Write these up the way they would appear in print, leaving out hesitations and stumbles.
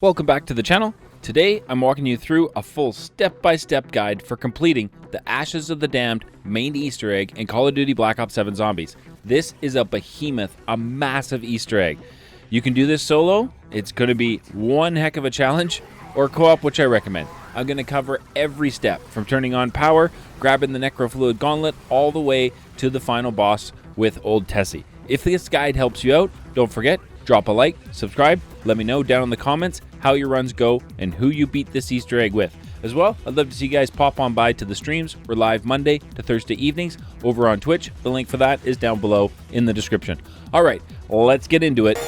Welcome back to the channel. Today I'm walking you through a full step-by-step guide for completing the Ashes of the Damned main Easter egg in Call of Duty Black Ops 7 Zombies. This is a behemoth, a massive Easter egg. You can do this solo, it's going to be one heck of a challenge, or co-op, which I recommend. I'm going to cover every step, from turning on power, grabbing the Necrofluid Gauntlet, all the way to the final boss with Old Tessie. If this guide helps you out, don't forget, drop a like, subscribe, let me know down in the comments how your runs go and who you beat this Easter egg with. As well, I'd love to see you guys pop on by to the streams. We're live Monday to Thursday evenings over on Twitch. The link for that is down below in the description. All right, let's get into it.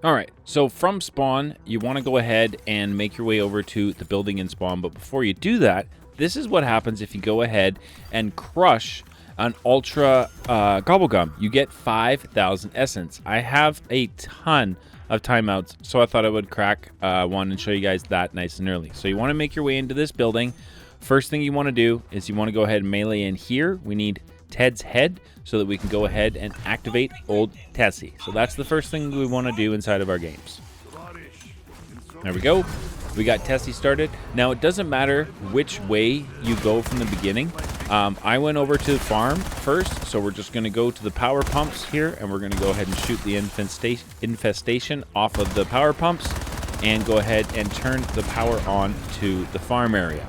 All right, so from spawn, you want to go ahead and make your way over to the building in spawn. But before you do that, this is what happens if you go ahead and crush an ultra gobblegum. You get 5,000 essence. I have a ton of timeouts, so I thought I would crack one and show you guys that nice and early. So you want to make your way into this building. First thing you want to do is you want to go ahead and melee in here. We need Ted's head so that we can go ahead and activate Old Tessie. So that's the first thing we want to do inside of our games. There we go. We got Tessie started. Now, it doesn't matter which way you go from the beginning. I went over to the farm first, so we're just going to go to the power pumps here, and we're going to go ahead and shoot the infestation off of the power pumps and go ahead and turn the power on to the farm area.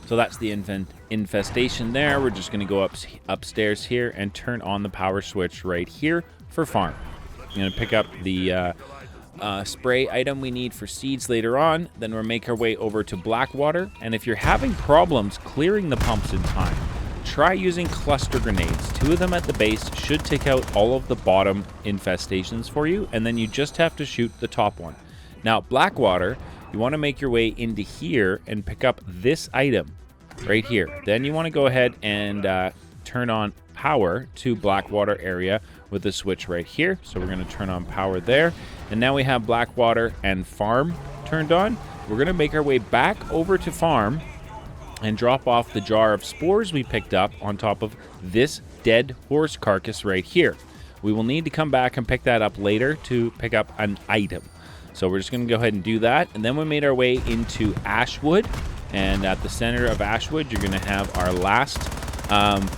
So that's the infestation there. We're just going to go upstairs here and turn on the power switch right here for farm. I'm going to pick up the spray item we need for seeds later on. Then we'll make our way over to Blackwater. And if you're having problems clearing the pumps in time, try using cluster grenades. 2 of them at the base should take out all of the bottom infestations for you, and then you just have to shoot the top one. Now, Blackwater, you want to make your way into here and pick up this item right here. Then you want to go ahead and turn on power to Blackwater area with the switch right here. So we're going to turn on power there, and now we have Blackwater and farm turned on. We're going to make our way back over to farm and drop off the jar of spores we picked up on top of this dead horse carcass right here. We will need to come back and pick that up later to pick up an item. So we're just going to go ahead and do that, and then we made our way into Ashwood, and at the center of Ashwood you're going to have our last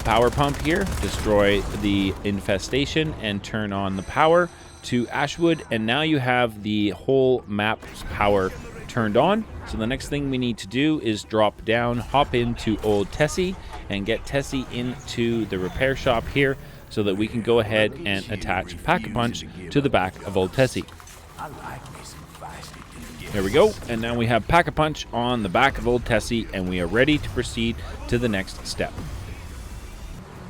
power pump here. Destroy the infestation and turn on the power to Ashwood, and now you have the whole map's power turned on. So the next thing we need to do is drop down, hop into Old Tessie, and get Tessie into the repair shop here so that we can go ahead and attach Pack-a-Punch to the back of Old Tessie. There we go, and now we have Pack-a-Punch on the back of Old Tessie, and we are ready to proceed to the next step.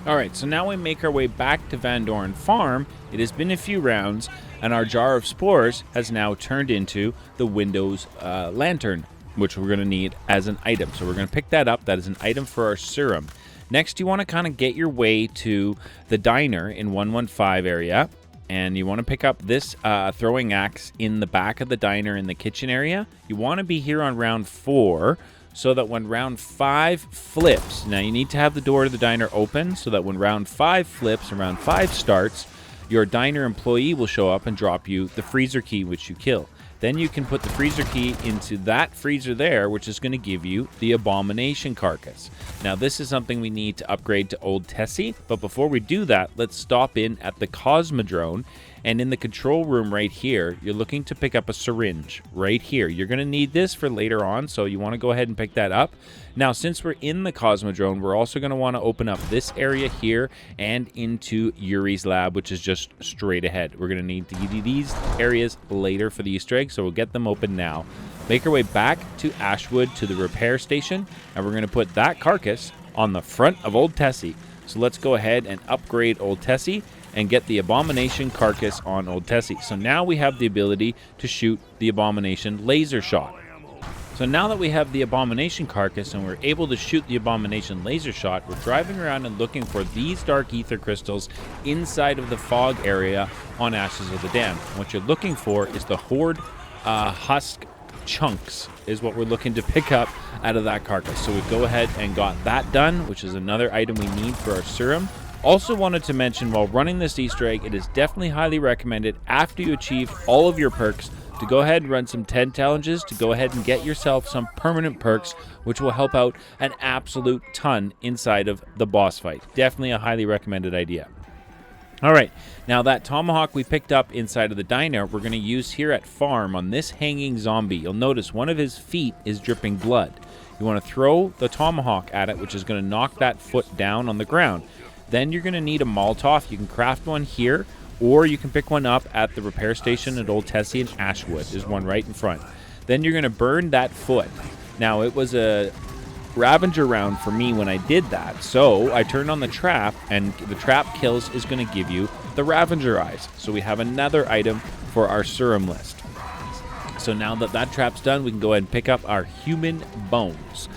Alright, so now we make our way back to Vandor Farm. It has been a few rounds, and our jar of spores has now turned into the Windows lantern, which we're going to need as an item. So we're going to pick that up. That is an item for our serum. Next, you want to kind of get your way to the diner in 115 area, and you want to pick up this throwing axe in the back of the diner in the kitchen area. You want to be here on round 4, so that when round 5 flips, now you need to have the door to the diner open so that when round 5 flips and round 5 starts, your diner employee will show up and drop you the freezer key which you kill. Then you can put the freezer key into that freezer there, which is going to give you the abomination carcass. Now this is something we need to upgrade to Old Tessie, but before we do that, let's stop in at the Cosmodrome, and in the control room right here, you're looking to pick up a syringe right here. You're going to need this for later on, so you want to go ahead and pick that up. Now, since we're in the Cosmodrome, we're also going to want to open up this area here and into Yuri's lab, which is just straight ahead. We're going to need these areas later for the Easter egg, so we'll get them open now. Make our way back to Ashwood to the repair station, and we're going to put that carcass on the front of Old Tessie. So let's go ahead and upgrade Old Tessie and get the abomination carcass on Old Tessie. So now we have the ability to shoot the abomination laser shot. So now that we have the abomination carcass and we're able to shoot the abomination laser shot, we're driving around and looking for these dark ether crystals inside of the fog area on Ashes of the Damned. What you're looking for is the Horde Husk Chunks is what we're looking to pick up out of that carcass. So we go ahead and got that done, which is another item we need for our serum. Also wanted to mention, while running this Easter egg, it is definitely highly recommended after you achieve all of your perks to go ahead and run some 10 challenges to go ahead and get yourself some permanent perks, which will help out an absolute ton inside of the boss fight. Definitely a highly recommended idea. All right, now that tomahawk we picked up inside of the diner, we're going to use here at farm on this hanging zombie. You'll notice one of his feet is dripping blood. You want to throw the tomahawk at it, which is going to knock that foot down on the ground. Then you're going to need a Molotov. You can craft one here, or you can pick one up at the repair station at Old Tessie in Ashwood. There's one right in front. Then you're going to burn that foot. Now, it was a Ravager round for me when I did that, so I turned on the trap, and the trap kills is going to give you the Ravager Eyes. So we have another item for our serum list. So now that that trap's done, we can go ahead and pick up our human bones.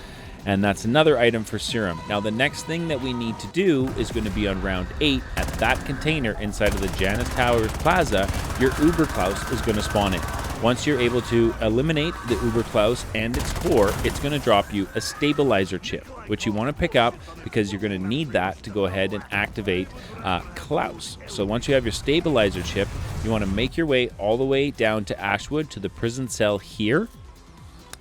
And that's another item for serum. Now the next thing that we need to do is going to be on round 8 at that container inside of the Janus Towers Plaza. Your Uber Klaus is going to spawn in. Once you're able to eliminate the Uber Klaus and its core, it's going to drop you a stabilizer chip, which you want to pick up because you're going to need that to go ahead and activate Klaus. So once you have your stabilizer chip, you want to make your way all the way down to Ashwood to the prison cell here.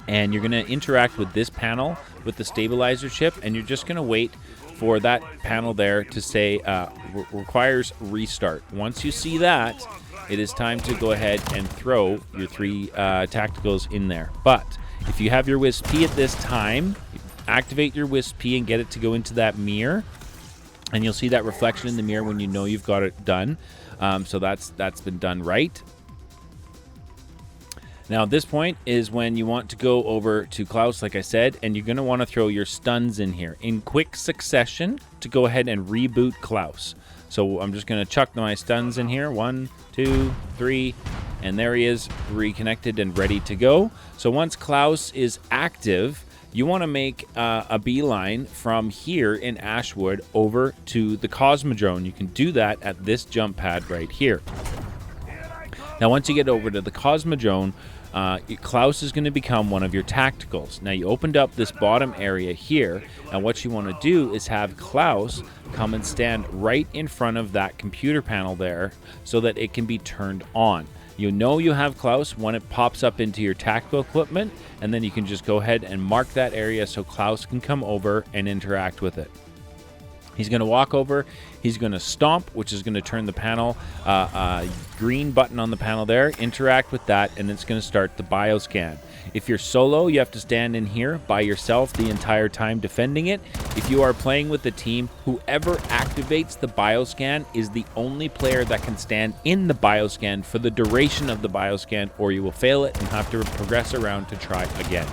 And you're going to interact with this panel with the stabilizer chip, and you're just going to wait for that panel there to say requires restart. Once you see that, it is time to go ahead and throw your 3 tacticals in there. But if you have your Wisp Tea at this time, activate your Wisp Tea and get it to go into that mirror, and you'll see that reflection in the mirror when you know you've got it done. So that's been done right. Now, at this point is when you want to go over to Klaus, like I said, and you're going to want to throw your stuns in here in quick succession to go ahead and reboot Klaus. So I'm just going to chuck my stuns in here. 1, 2, 3, and there he is, reconnected and ready to go. So once Klaus is active, you want to make a beeline from here in Ashwood over to the Cosmodrome. You can do that at this jump pad right here. Now, once you get over to the Cosmodrome, Klaus is going to become one of your tacticals. Now, you opened up this bottom area here, and what you want to do is have Klaus come and stand right in front of that computer panel there so that it can be turned on. You know you have Klaus when it pops up into your tactical equipment, and then you can just go ahead and mark that area so Klaus can come over and interact with it. He's going to walk over, he's going to stomp, which is going to turn the panel, green button on the panel there, interact with that, and it's going to start the bioscan. If you're solo, you have to stand in here by yourself the entire time defending it. If you are playing with a team, whoever activates the bioscan is the only player that can stand in the bioscan for the duration of the bioscan, or you will fail it and have to progress around to try again.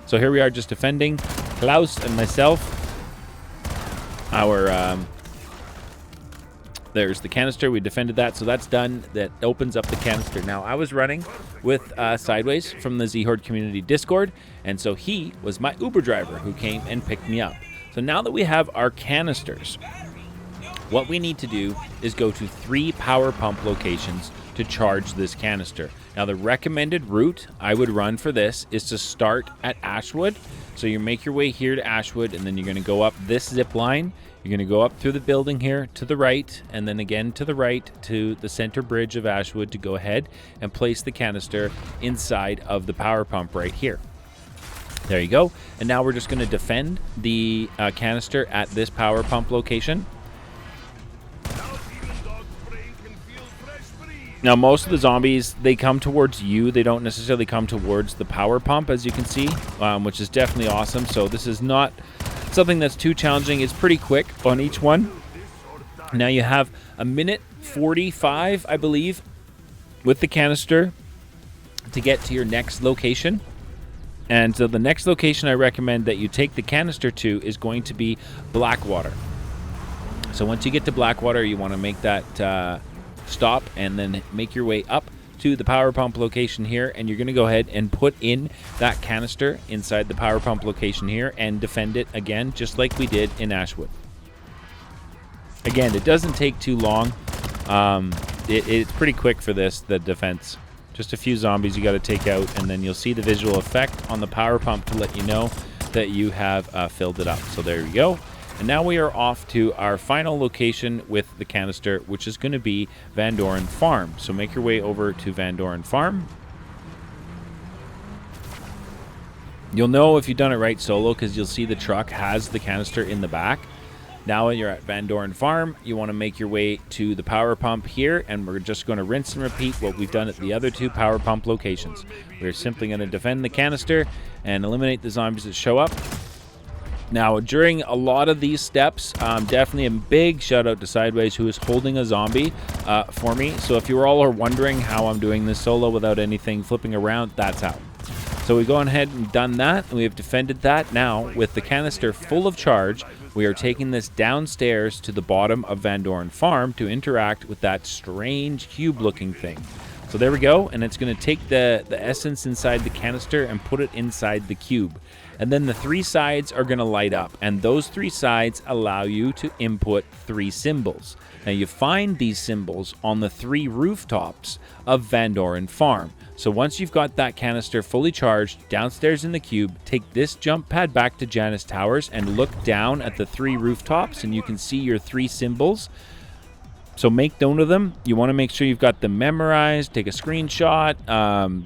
So here we are just defending Klaus and myself. There's the canister. We defended that, so that's done. That opens up the canister. Now, I was running with Sideways from the Z-Horde community Discord, and so he was my Uber driver who came and picked me up. So now that we have our canisters, what we need to do is go to 3 power pump locations to charge this canister. Now, the recommended route I would run for this is to start at Ashwood. So you make your way here to Ashwood, and then you're going to go up this zip line. You're going to go up through the building here to the right, and then again to the right to the center bridge of Ashwood to go ahead and place the canister inside of the power pump right here. There you go. And now we're just going to defend the canister at this power pump location. Now, most of the zombies, they come towards you. They don't necessarily come towards the power pump, as you can see, which is definitely awesome. So this is not something that's too challenging. It's pretty quick on each one. Now you have a minute 45, I believe, with the canister to get to your next location. And so the next location I recommend that you take the canister to is going to be Blackwater. So once you get to Blackwater, you want to make that stop and then make your way up to the power pump location here, and you're going to go ahead and put in that canister inside the power pump location here and defend it again, just like we did in Ashwood. Again, it doesn't take too long. It's pretty quick for this, the defense. Just a few zombies you got to take out, and then you'll see the visual effect on the power pump to let you know that you have filled it up. So there you go. And now we are off to our final location with the canister, which is going to be Vandor Farm. So make your way over to Vandor Farm. You'll know if you've done it right solo because you'll see the truck has the canister in the back. Now when you're at Vandor Farm, you want to make your way to the power pump here, and we're just going to rinse and repeat what we've done at the other 2 power pump locations. We're simply going to defend the canister and eliminate the zombies that show up. Now, during a lot of these steps, definitely a big shout out to Sideways, who is holding a zombie for me. So if you all are wondering how I'm doing this solo without anything flipping around, that's how. So we've gone ahead and done that, and we have defended that. Now, with the canister full of charge, we are taking this downstairs to the bottom of Vandor Farm to interact with that strange cube-looking thing. So there we go, and it's going to take the essence inside the canister and put it inside the cube. And then the 3 sides are going to light up, and those 3 sides allow you to input 3 symbols. Now you find these symbols on the 3 rooftops of Vandor Farm. So once you've got that canister fully charged downstairs in the cube, take this jump pad back to Janus Towers and look down at the 3 rooftops, and you can see your 3 symbols. So make note of them. You want to make sure you've got them memorized, take a screenshot,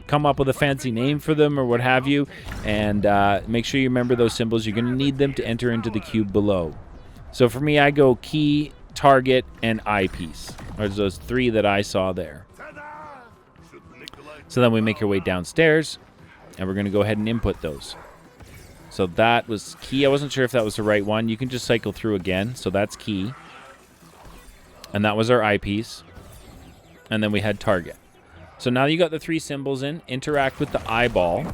come up with a fancy name for them or what have you, and make sure you remember those symbols. You're going to need them to enter into the cube below. So for me, I go key, target, and eyepiece. There's those 3 that I saw there. So then we make our way downstairs, and we're going to go ahead and input those. So that was key. I wasn't sure if that was the right one. You can just cycle through again. So that's key. And that was our eyepiece. And then we had target. So now you got the 3 symbols in. Interact with the eyeball.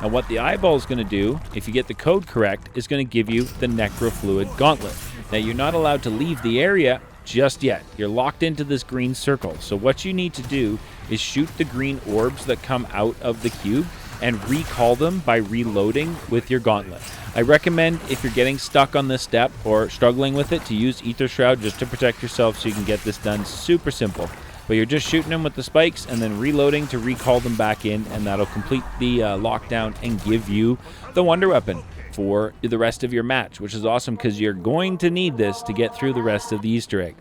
And what the eyeball is going to do, if you get the code correct, is going to give you the Necrofluid Gauntlet. Now you're not allowed to leave the area just yet. You're locked into this green circle. So what you need to do is shoot the green orbs that come out of the cube and recall them by reloading with your gauntlet. I recommend, if you're getting stuck on this step or struggling with it, to use Aether Shroud just to protect yourself so you can get this done super simple. But you're just shooting them with the spikes and then reloading to recall them back in, and that'll complete the lockdown and give you the Wonder Weapon for the rest of your match, which is awesome because you're going to need this to get through the rest of the Easter egg.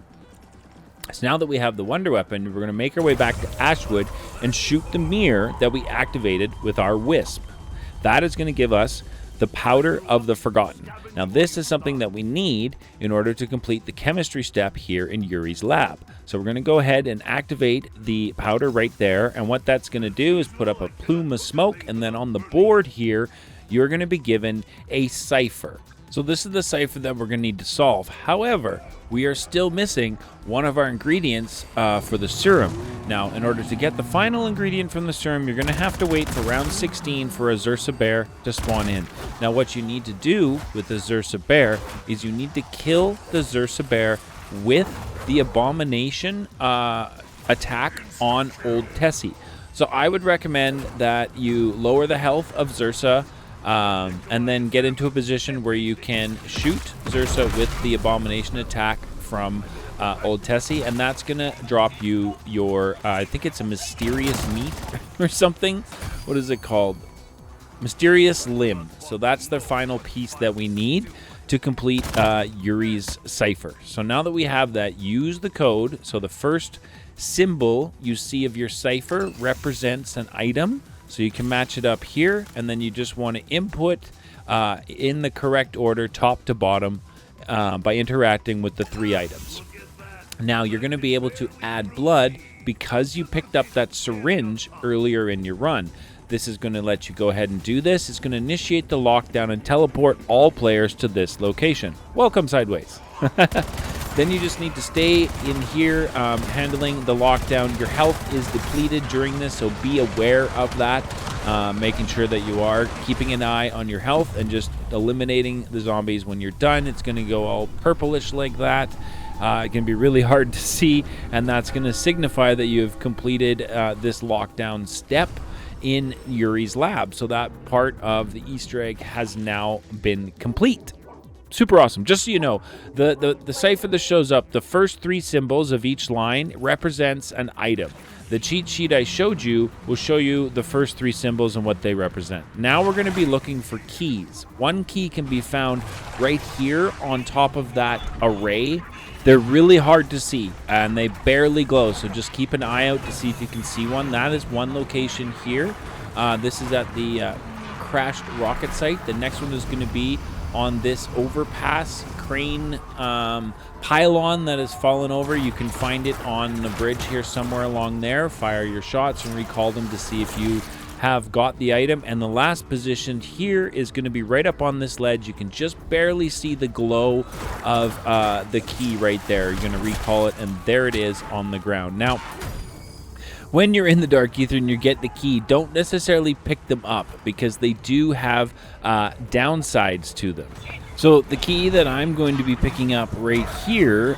So now that we have the Wonder Weapon, we're going to make our way back to Ashwood and shoot the mirror that we activated with our Wisp. That is going to give us the Powder of the Forgotten. Now this is something that we need in order to complete the chemistry step here in Yuri's lab. So we're going to go ahead and activate the powder right there, and what that's going to do is put up a plume of smoke, and then on the board here you're going to be given a cipher. So this is the cipher that we're going to need to solve. However, we are still missing one of our ingredients for the serum. Now, in order to get the final ingredient from the serum, you're going to have to wait for round 16 for a Xursa bear to spawn in. Now, what you need to do with the Xursa bear is you need to kill the Xursa bear with the abomination attack on Old Tessie. So I would recommend that you lower the health of Xursa, and then get into a position where you can shoot Xursa with the abomination attack from Old Tessie, and that's gonna drop you your I think it's a mysterious meat or something. What is it called? Mysterious limb. So that's the final piece that we need to complete Yuri's cipher. So now that we have that, use the code. So the first symbol you see of your cipher represents an item. So you can match it up here, and then you just want to input in the correct order, top to bottom, by interacting with the 3 items. Now you're going to be able to add blood because you picked up that syringe earlier in your run. This is going to let you go ahead and do this. It's going to initiate the lockdown and teleport all players to this location. Welcome, Sideways. Then you just need to stay in here handling the lockdown. Your health is depleted during this, so be aware of that. Making sure that you are keeping an eye on your health and just eliminating the zombies. When you're done, it's going to go all purplish like that. It can be really hard to see, and that's going to signify that you've completed this lockdown step in Yuri's lab. So that part of the Easter egg has now been complete. Super awesome. Just so you know, the cipher that shows up, the first 3 symbols of each line represents an item. The cheat sheet I showed you will show you the first 3 symbols and what they represent. Now we're going to be looking for keys. One key can be found right here on top of that array. They're really hard to see, and they barely glow, so just keep an eye out to see if you can see one. That is one location here. This is at the crashed rocket site. The next one is going to be on this overpass crane pylon that has fallen over. You can find it on the bridge here somewhere along there. Fire your shots and recall them to see if you have got the item. And the last position here is going to be right up on this ledge. You can just barely see the glow of the key right there. You're going to recall it, and there it is on the ground. Now, when you're in the Dark Ether and you get the key, don't necessarily pick them up because they do have downsides to them. So the key that I'm going to be picking up right here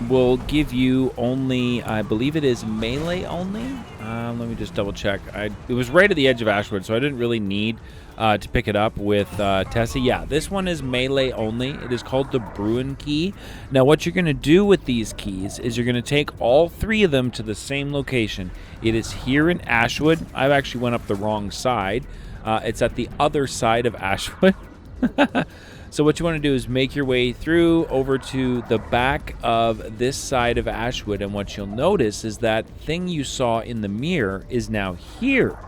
will give you only, I believe it is melee only. Let me just double check. It was right at the edge of Ashwood, so I didn't really need to pick it up with Tessie. Yeah, this one is melee only. It is called the Bruin key. Now what you're going to do with these keys is you're going to take all 3 of them to the same location. It is here in Ashwood. I've actually went up the wrong side. It's at the other side of Ashwood. So what you want to do is make your way through over to the back of this side of Ashwood, and what you'll notice is that thing you saw in the mirror is now here.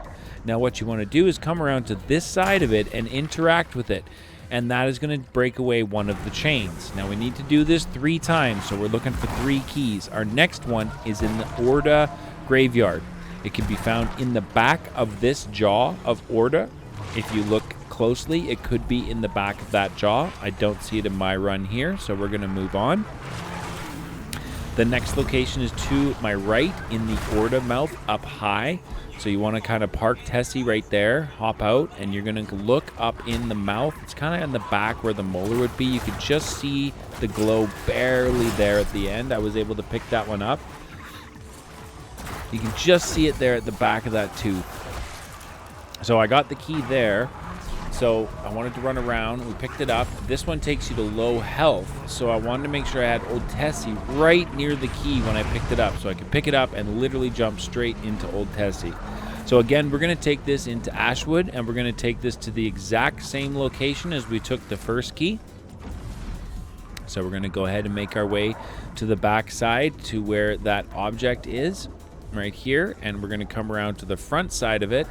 Now what you want to do is come around to this side of it and interact with it, and that is going to break away one of the chains. Now we need to do this 3 times, so we're looking for 3 keys. Our next one is in the Orda graveyard. It can be found in the back of this jaw of Orda. If you look closely, it could be in the back of that jaw. I don't see it in my run here, so we're going to move on. The next location is to my right in the Orda mouth up high. So you want to kind of park Tessie right there, hop out, and you're going to look up in the mouth. It's kind of in the back where the molar would be. You could just see the glow barely there at the end. I was able to pick that one up. You can just see it there at the back of that tooth. So I got the key there. So I wanted to run around. We picked it up. This one takes you to low health. So I wanted to make sure I had Old Tessie right near the key when I picked it up, so I could pick it up and literally jump straight into Old Tessie. So again, we're going to take this into Ashwood, and we're going to take this to the exact same location as we took the first key. So we're going to go ahead and make our way to the back side to where that object is right here, and we're going to come around to the front side of it,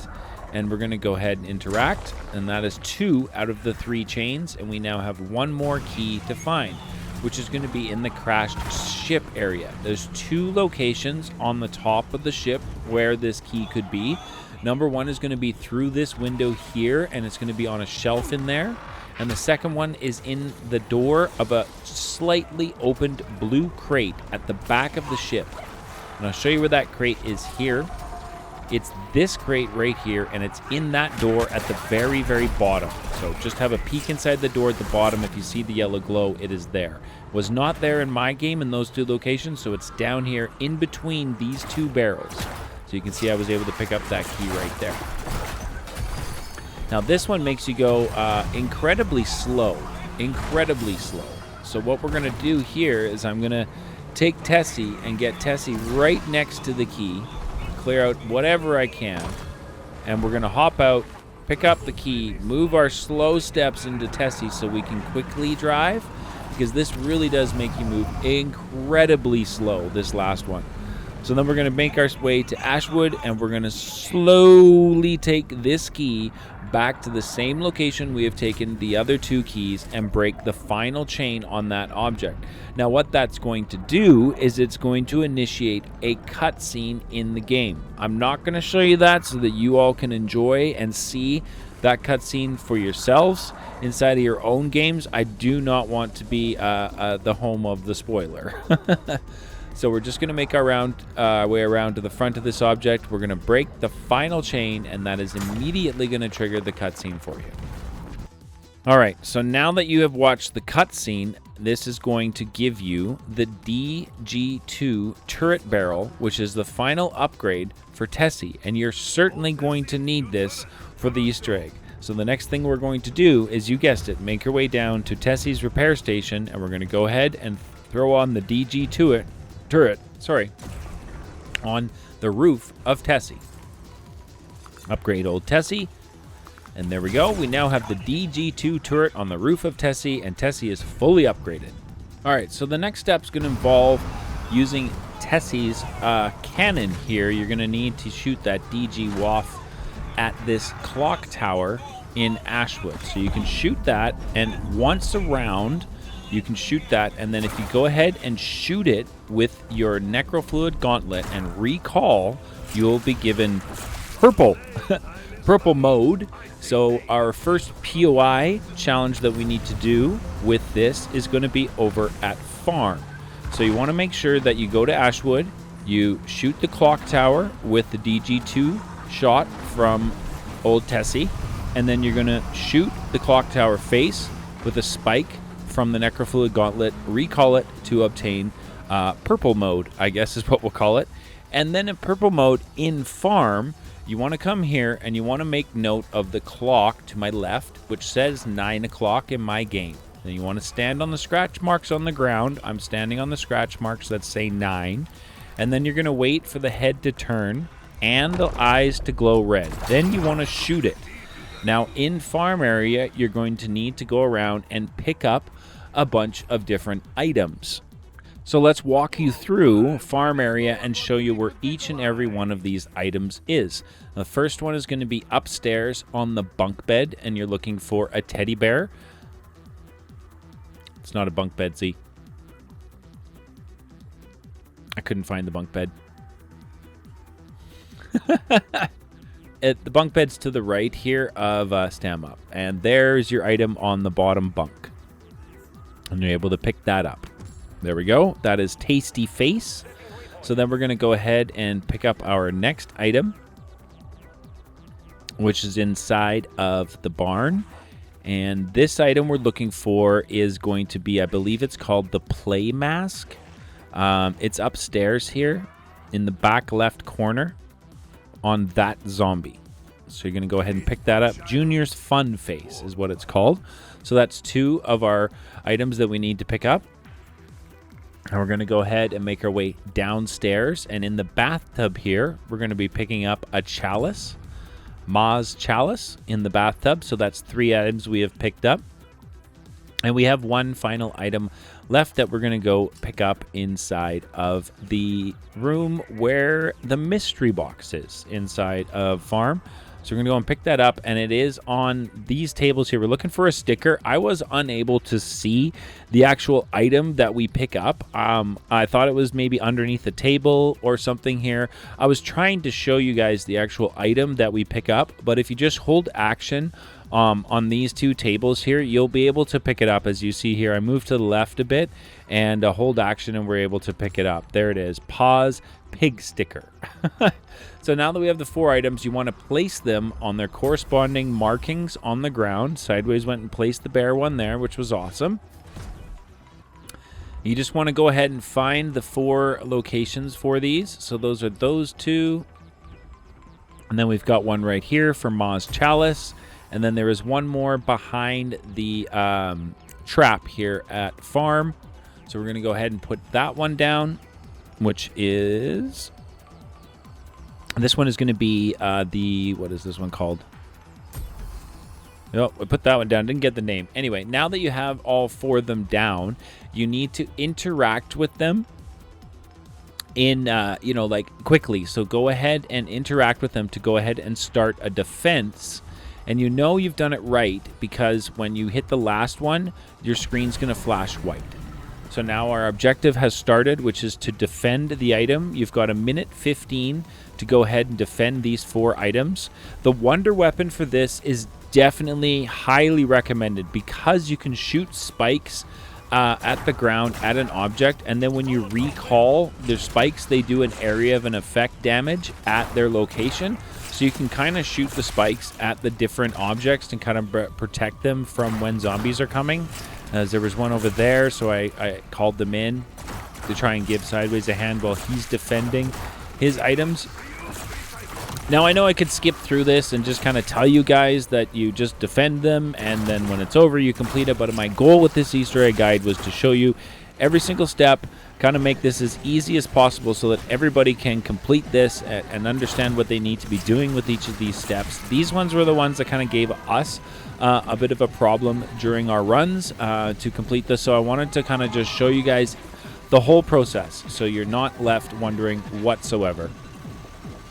and we're going to go ahead and interact, and that is 2 out of the 3 chains, and we now have 1 more key to find, which is going to be in the crashed ship area. There's 2 locations on the top of the ship where this key could be. Number 1 is going to be through this window here, and it's going to be on a shelf in there. And the second one is in the door of a slightly opened blue crate at the back of the ship. And I'll show you where that crate is here. It's this crate right here, and it's in that door at the very, very bottom. So just have a peek inside the door at the bottom. If you see the yellow glow, it is there. Was not there in my game in those 2 locations, so it's down here in between these 2 barrels. So you can see I was able to pick up that key right there. Now this one makes you go incredibly slow. Incredibly slow. So what we're going to do here is I'm going to take Tessie and get Tessie right next to the key. Clear out whatever I can, and we're going to hop out, pick up the key, move our slow steps into Tessie so we can quickly drive, because this really does make you move incredibly slow, this last one. So then we're going to make our way to Ashwood, and we're going to slowly take this key back to the same location we have taken the other 2 keys and break the final chain on that object. Now what that's going to do is it's going to initiate a cutscene in the game. I'm not going to show you that so that you all can enjoy and see that cutscene for yourselves inside of your own games. I do not want to be the home of the spoiler. So we're just going to make our way around to the front of this object. We're going to break the final chain, and that is immediately going to trigger the cutscene for you. All right, so now that you have watched the cutscene, this is going to give you the DG2 turret barrel, which is the final upgrade for Tessie, and you're certainly going to need this for the Easter egg. So the next thing we're going to do is, you guessed it, make your way down to Tessie's repair station, and we're going to go ahead and throw on the DG2 turret, on the roof of Tessie. Upgrade Old Tessie. And there we go. We now have the DG2 turret on the roof of Tessie, and Tessie is fully upgraded. All right, so the next step is going to involve using Tessie's cannon here. You're going to need to shoot that DG waff at this clock tower in Ashwood. So you can shoot that, and once around, you can shoot that, and then if you go ahead and shoot it with your Necrofluid Gauntlet and recall, you'll be given purple. Purple mode. So our first POI challenge that we need to do with this is going to be over at farm. So you want to make sure that you go to Ashwood, you shoot the clock tower with the DG2 shot from Old Tessie, and then you're going to shoot the clock tower face with a spike from the Necrofluid Gauntlet, recall it to obtain purple mode, I guess is what we'll call it. And then in purple mode in farm, you want to come here and you want to make note of the clock to my left, which says 9 o'clock in my game. Then you want to stand on the scratch marks on the ground. I'm standing on the scratch marks that say 9. And then you're going to wait for the head to turn and the eyes to glow red. Then you want to shoot it. Now in farm area, you're going to need to go around and pick up a bunch of different items. So let's walk you through farm area and show you where each and every one of these items is. The first one is going to be upstairs on the bunk bed, and you're looking for a teddy bear. It's not a bunk bed, see? I couldn't find the bunk bed. The bunk bed's to the right here of Stam Up, and there's your item on the bottom bunk. And you're able to pick that up. There we go. That is Tasty Face. So then we're going to go ahead and pick up our next item, which is inside of the barn. And this item we're looking for is going to be, I believe it's called the Play Mask. It's upstairs here in the back left corner on that zombie. So you're going to go ahead and pick that up. Junior's Fun Face is what it's called. So that's 2 of our items that we need to pick up. And we're going to go ahead and make our way downstairs. And in the bathtub here, we're going to be picking up a chalice. Ma's chalice in the bathtub. So that's 3 items we have picked up. And we have one final item left that we're going to go pick up inside of the room where the mystery box is inside of farm. So we're going to go and pick that up, and it is on these tables here. We're looking for a sticker. I was unable to see the actual item that we pick up. I thought it was maybe underneath the table or something here. I was trying to show you guys the actual item that we pick up, but if you just hold action on these 2 tables here, you'll be able to pick it up. As you see here, I moved to the left a bit and hold action, and we're able to pick it up. There it is. Pause pig sticker. So now that we have the 4 items, you want to place them on their corresponding markings on the ground. Sideways went and placed the bear one there, which was awesome. You just want to go ahead and find the 4 locations for these. So those are those 2. And then we've got one right here for Ma's chalice. And then there is one more behind the trap here at farm. So we're going to go ahead and put that one down, which is... This one is going to be what is this one called? Oh, I put that one down. Didn't get the name. Anyway, now that you have all 4 of them down, you need to interact with them in, quickly. So go ahead and interact with them to go ahead and start a defense. And you know you've done it right because when you hit the last one, your screen's going to flash white. So now our objective has started, which is to defend the item. You've got 1:15 to go ahead and defend these 4 items. The wonder weapon for this is definitely highly recommended because you can shoot spikes at the ground at an object, and then when you recall their spikes, they do an area of an effect damage at their location. So you can kind of shoot the spikes at the different objects and kind of protect them from when zombies are coming. As there was one over there, so I called them in to try and give Sideways a hand while he's defending his items. Now, I know I could skip through this and just kind of tell you guys that you just defend them, and then when it's over, you complete it. But my goal with this Easter egg guide was to show you every single step, kind of make this as easy as possible so that everybody can complete this and understand what they need to be doing with each of these steps. These ones were the ones that kind of gave us a bit of a problem during our runs to complete this, so I wanted to kind of just show you guys the whole process so you're not left wondering whatsoever.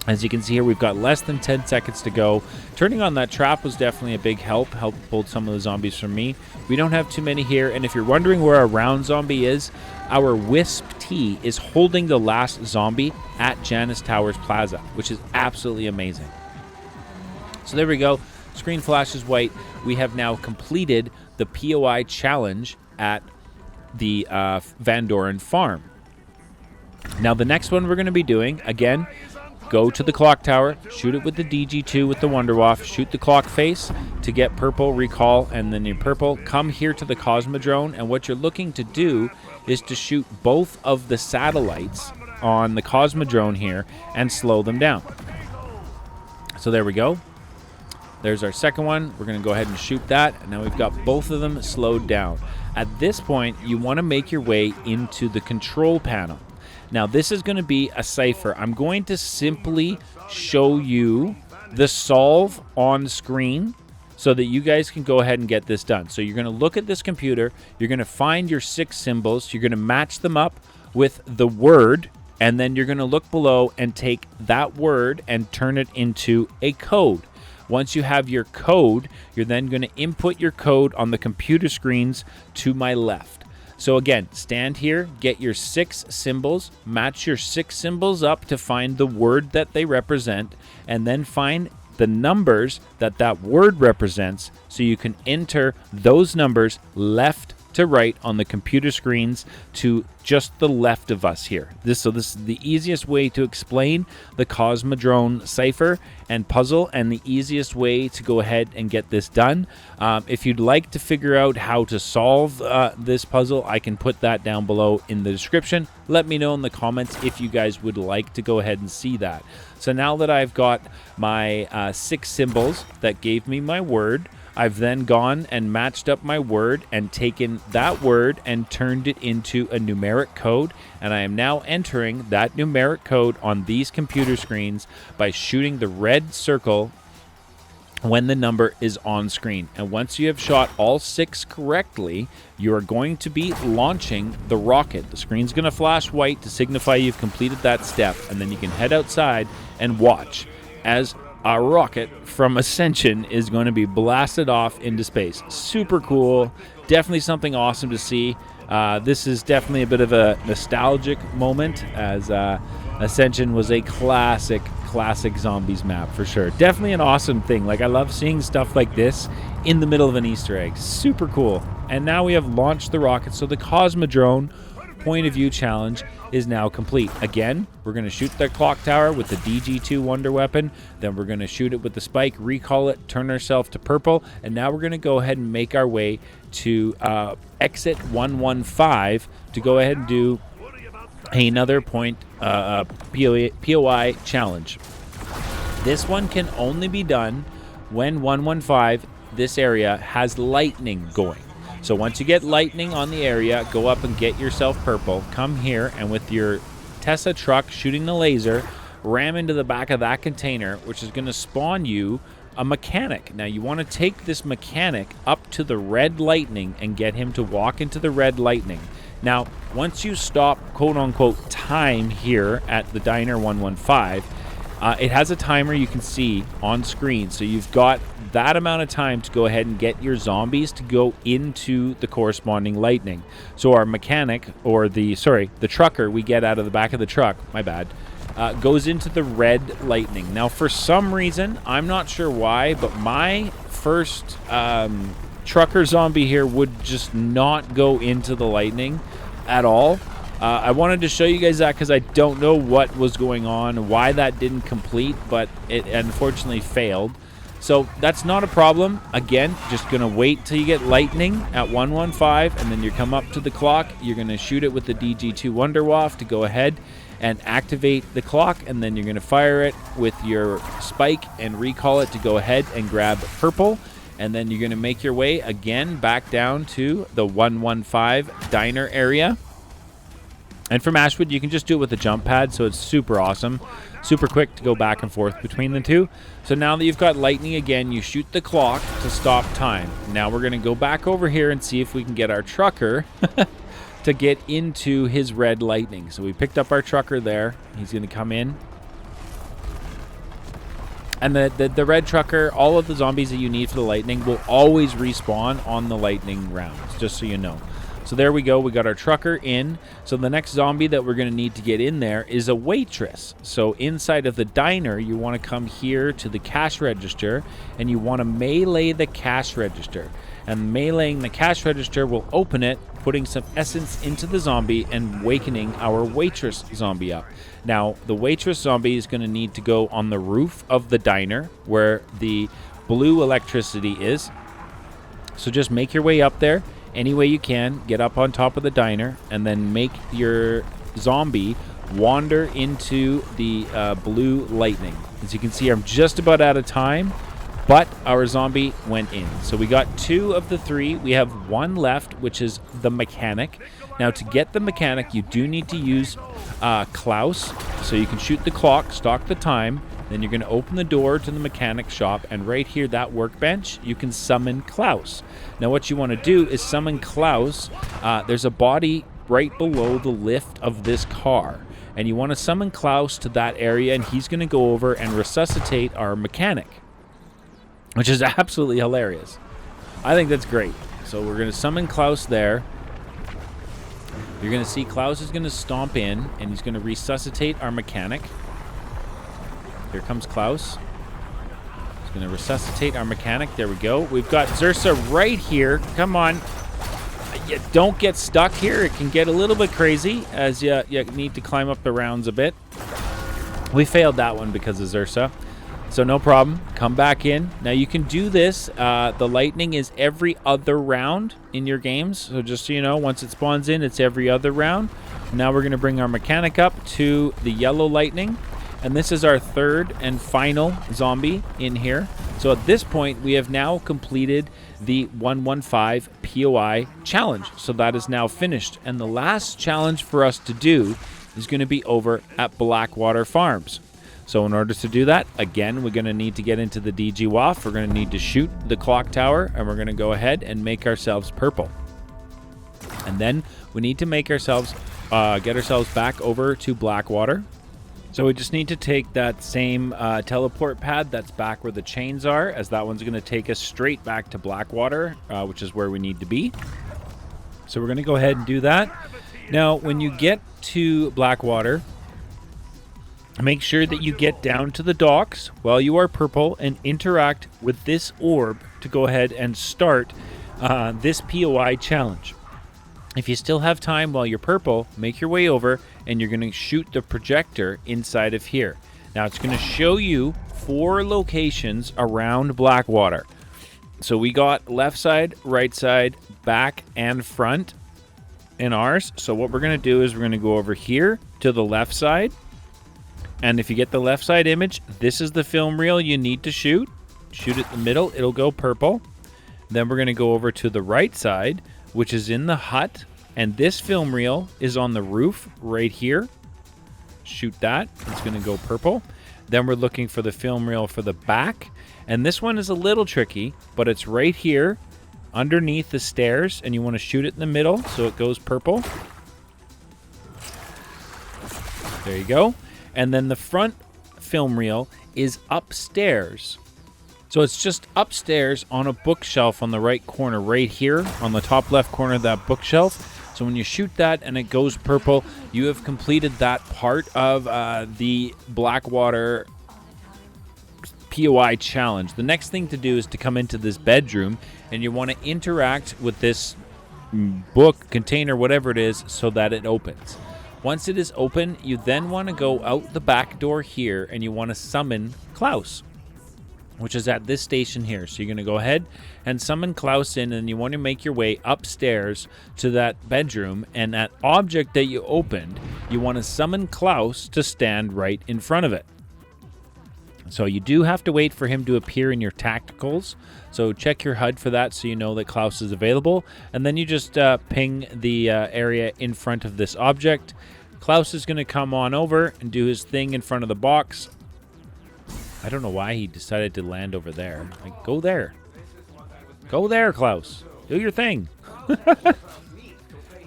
As you can see here, we've got less than 10 seconds to go. Turning on that trap was definitely a big helped pull some of the zombies from me. We don't have too many here, and if you're wondering where our round zombie is, our Wisp Tea is holding the last zombie at Janus Towers Plaza, which is absolutely amazing. So there we go. Screen flashes white. We have now completed the POI challenge at the Vandor Farm. Now the next one we're going to be doing, again, go to the clock tower, shoot it with the DG2 with the Wonderwaff, shoot the clock face to get purple, recall, and then your purple. Come here to the Cosmodrome, and what you're looking to do is to shoot both of the satellites on the Cosmodrome here and slow them down. So there we go. There's our second one. We're going to go ahead and shoot that, and now we've got both of them slowed down. At this point, you want to make your way into the control panel. Now, this is going to be a cipher. I'm going to simply show you the solve on screen so that you guys can go ahead and get this done. So you're going to look at this computer. You're going to find your 6 symbols. You're going to match them up with the word, and then you're going to look below and take that word and turn it into a code. Once you have your code, you're then going to input your code on the computer screens to my left. So again, stand here, get your 6 symbols, match your 6 symbols up to find the word that they represent, and then find the numbers that that word represents so you can enter those numbers left to right on the computer screens to just the left of us here. This is the easiest way to explain the Cosmodrome cipher and puzzle, and the easiest way to go ahead and get this done. If you'd like to figure out how to solve this puzzle, I can put that down below in the description. Let me know in the comments if you guys would like to go ahead and see that. So now that I've got my 6 symbols that gave me my word, I've then gone and matched up my word and taken that word and turned it into a numeric code, and I am now entering that numeric code on these computer screens by shooting the red circle when the number is on screen. And once you have shot all 6 correctly, you are going to be launching the rocket. The screen's going to flash white to signify you've completed that step, and then you can head outside and watch as a rocket from Ascension is going to be blasted off into space. Super cool. Definitely something awesome to see. This is definitely a bit of a nostalgic moment, as Ascension was a classic zombies map for sure. Definitely an awesome thing. Like, I love seeing stuff like this in the middle of an Easter egg. Super cool. And now we have launched the rocket, so the Cosmodrome point of view challenge is now complete. Again, we're going to shoot the clock tower with the DG2 wonder weapon, then we're going to shoot it with the spike, recall it, turn ourselves to purple, and now we're going to go ahead and make our way to exit 115 to go ahead and do another point POI challenge. This one can only be done when 115, this area, has lightning going. So once you get lightning on the area, go up and get yourself purple. Come here, and with your Tesla truck shooting the laser, ram into the back of that container, which is going to spawn you a mechanic. Now you want to take this mechanic up to the red lightning and get him to walk into the red lightning. Now, once you stop quote-unquote time here at the Diner 115, it has a timer you can see on screen. So you've got that amount of time to go ahead and get your zombies to go into the corresponding lightning. So our mechanic, or the trucker we get out of the back of the truck, my bad, goes into the red lightning. Now, for some reason, I'm not sure why, but my first trucker zombie here would just not go into the lightning at all. I wanted to show you guys that because I don't know what was going on, why that didn't complete, but it unfortunately failed. So that's not a problem. Again, just going to wait till you get lightning at 115, and then you come up to the clock. You're going to shoot it with the DG2 Wonderwaff to go ahead and activate the clock, and then you're going to fire it with your spike and recall it to go ahead and grab purple. And then you're going to make your way again back down to the 115 diner area. And from Ashwood, you can just do it with a jump pad, so it's super awesome. Super quick to go back and forth between the two. So now that you've got lightning again, you shoot the clock to stop time. Now we're going to go back over here and see if we can get our trucker to get into his red lightning. So we picked up our trucker there. He's going to come in. And the red trucker, all of the zombies that you need for the lightning will always respawn on the lightning rounds, just so you know. So there we go. We got our trucker in. So the next zombie that we're going to need to get in there is a waitress. So inside of the diner, you want to come here to the cash register, and you want to melee the cash register. And meleeing the cash register will open it, putting some essence into the zombie and awakening our waitress zombie up. Now, the waitress zombie is going to need to go on the roof of the diner where the blue electricity is. So just make your way up there any way you can. Get up on top of the diner and then make your zombie wander into the blue lightning. As you can see, I'm just about out of time, but our zombie went in. So we got 2 of the 3. We have 1 left, which is the mechanic. Now, to get the mechanic, you do need to use Klaus. So you can shoot the clock, stalk the time. Then you're going to open the door to the mechanic shop. And right here, that workbench, you can summon Klaus. Now, what you want to do is summon Klaus. There's a body right below the lift of this car. And you want to summon Klaus to that area. And he's going to go over and resuscitate our mechanic, which is absolutely hilarious. I think that's great. So we're going to summon Klaus there. You're going to see Klaus is going to stomp in, and he's going to resuscitate our mechanic. Here comes Klaus. He's going to resuscitate our mechanic. There we go. We've got Zursa right here. Come on. You don't get stuck here. It can get a little bit crazy as you need to climb up the rounds a bit. We failed that one because of Zursa. So no problem. Come back in. Now you can do this. The lightning is every other round in your games. So just so you know, once it spawns in, it's every other round. Now we're going to bring our mechanic up to the yellow lightning. And this is our 3rd and final zombie in here. So at this point, we have now completed the 115 POI challenge. So that is now finished. And the last challenge for us to do is going to be over at Blackwater Farms. So in order to do that, again, we're going to need to get into the DG WAF. We're going to need to shoot the clock tower, and we're going to go ahead and make ourselves purple. And then we need to make ourselves, get ourselves back over to Blackwater. So we just need to take that same teleport pad that's back where the chains are, as that one's going to take us straight back to Blackwater, which is where we need to be. So we're going to go ahead and do that. Now, when you get to Blackwater, make sure that you get down to the docks while you are purple and interact with this orb to go ahead and start this POI challenge. If you still have time while you're purple, make your way over and you're going to shoot the projector inside of here. Now it's going to show you 4 locations around Blackwater. So we got left side, right side, back, and front in ours. So what we're going to do is we're going to go over here to the left side. And if you get the left side image, this is the film reel you need to shoot. Shoot it in the middle, it'll go purple. Then we're going to go over to the right side, which is in the hut. And this film reel is on the roof right here. Shoot that, it's going to go purple. Then we're looking for the film reel for the back. And this one is a little tricky, but it's right here underneath the stairs. And you want to shoot it in the middle so it goes purple. There you go. And then the front film reel is upstairs. So it's just upstairs on a bookshelf on the right corner, right here on the top left corner of that bookshelf. So when you shoot that and it goes purple, you have completed that part of the Blackwater POI challenge. The next thing to do is to come into this bedroom and you want to interact with this book, container, whatever it is, so that it opens. Once it is open, you then want to go out the back door here and you want to summon Klaus, which is at this station here. So you're going to go ahead and summon Klaus in, and you want to make your way upstairs to that bedroom. And that object that you opened, you want to summon Klaus to stand right in front of it. So you do have to wait for him to appear in your tacticals. So check your HUD for that so you know that Klaus is available. And then you just ping the area in front of this object. Klaus is going to come on over and do his thing in front of the box. I don't know why he decided to land over there. Like, go there. Go there, Klaus. Do your thing.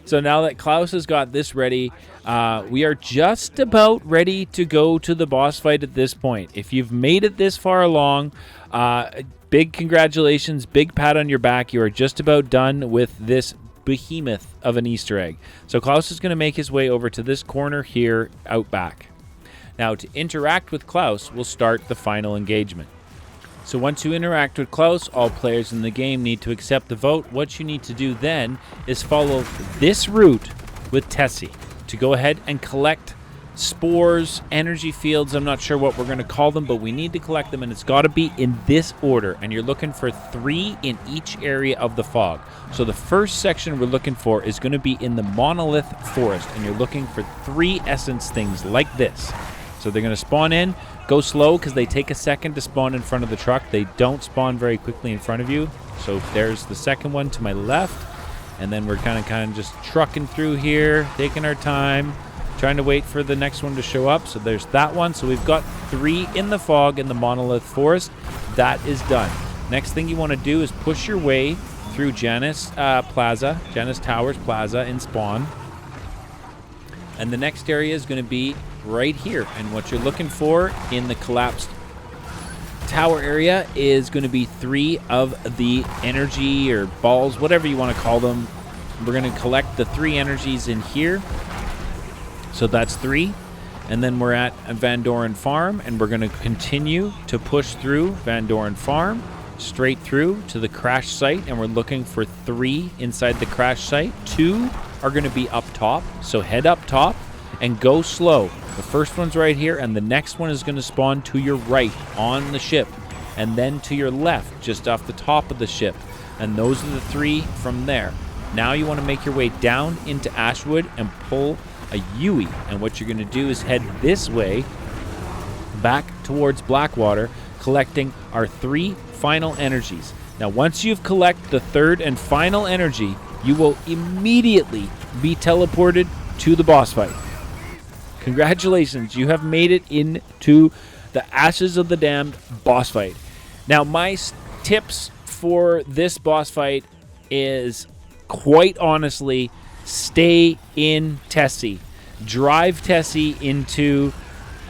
So now that Klaus has got this ready, we are just about ready to go to the boss fight at this point. If you've made it this far along, big congratulations, big pat on your back. You are just about done with this behemoth of an Easter egg. So Klaus is going to make his way over to this corner here out back. Now, to interact with Klaus, we'll start the final engagement. So once you interact with Klaus, all players in the game need to accept the vote. What you need to do then is follow this route with Tessie to go ahead and collect spores, energy fields. I'm not sure what we're going to call them, but we need to collect them, and it's got to be in this order. And you're looking for 3 in each area of the fog. So the first section we're looking for is going to be in the monolith forest, and you're looking for 3 essence things like this. So they're going to spawn in. Go slow because they take a second to spawn in front of the truck. They don't spawn very quickly in front of you. So there's the second one to my left. And then we're kind of just trucking through here, taking our time, trying to wait for the next one to show up. So there's that one. So we've got 3 in the fog in the monolith forest. That is done. Next thing you want to do is push your way through Janus Towers Plaza in spawn. And the next area is going to be right here. And what you're looking for in the collapsed tower area is going to be 3 of the energy or balls, whatever you want to call them. We're going to collect the 3 energies in here. So that's 3. And then we're at Vandor Farm, and we're going to continue to push through Vandor Farm straight through to the crash site, and we're looking for 3 inside the crash site. 2 are going to be up top, so head up top and go slow. The first one's right here, and the next one is going to spawn to your right on the ship, and then to your left just off the top of the ship. And those are the 3 from there. Now you want to make your way down into Ashwood and pull a Yuri, and what you're going to do is head this way back towards Blackwater, collecting our 3 final energies. Now once you've collected the 3rd and final energy, you will immediately be teleported to the boss fight. Congratulations, you have made it into the Ashes of the Damned boss fight. Now my tips for this boss fight is, quite honestly, stay in Tessie. Drive Tessie into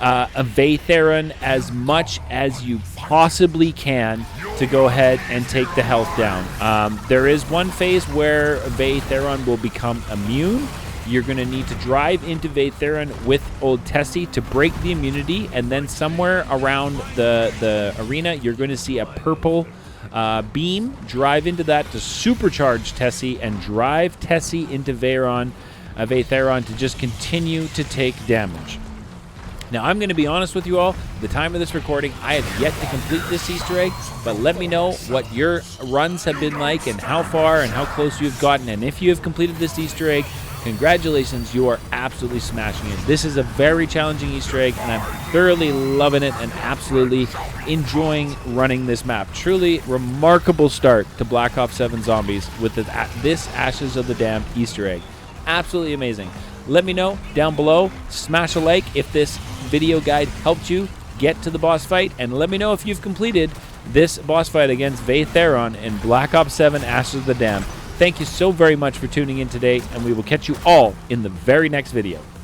a Vaetheron as much as you possibly can to go ahead and take the health down. There is one phase where Vaetheron will become immune. You're going to need to drive into Vaetheron with Old Tessie to break the immunity, and then somewhere around the arena, you're going to see a purple beam. Drive into that to supercharge Tessie and drive Tessie into Vaetheron to just continue to take damage. Now, I'm going to be honest with you all. At the time of this recording, I have yet to complete this Easter egg, but let me know what your runs have been like and how far and how close you've gotten. And if you have completed this Easter egg, congratulations, you are absolutely smashing it. This is a very challenging Easter egg, and I'm thoroughly loving it and absolutely enjoying running this map. Truly remarkable start to Black Ops 7 Zombies with this Ashes of the Damned Easter egg. Absolutely amazing. Let me know down below. Smash a like if this video guide helped you get to the boss fight, and let me know if you've completed this boss fight against Vaetheron in Black Ops 7 Ashes of the Damned. Thank you so very much for tuning in today, and we will catch you all in the very next video.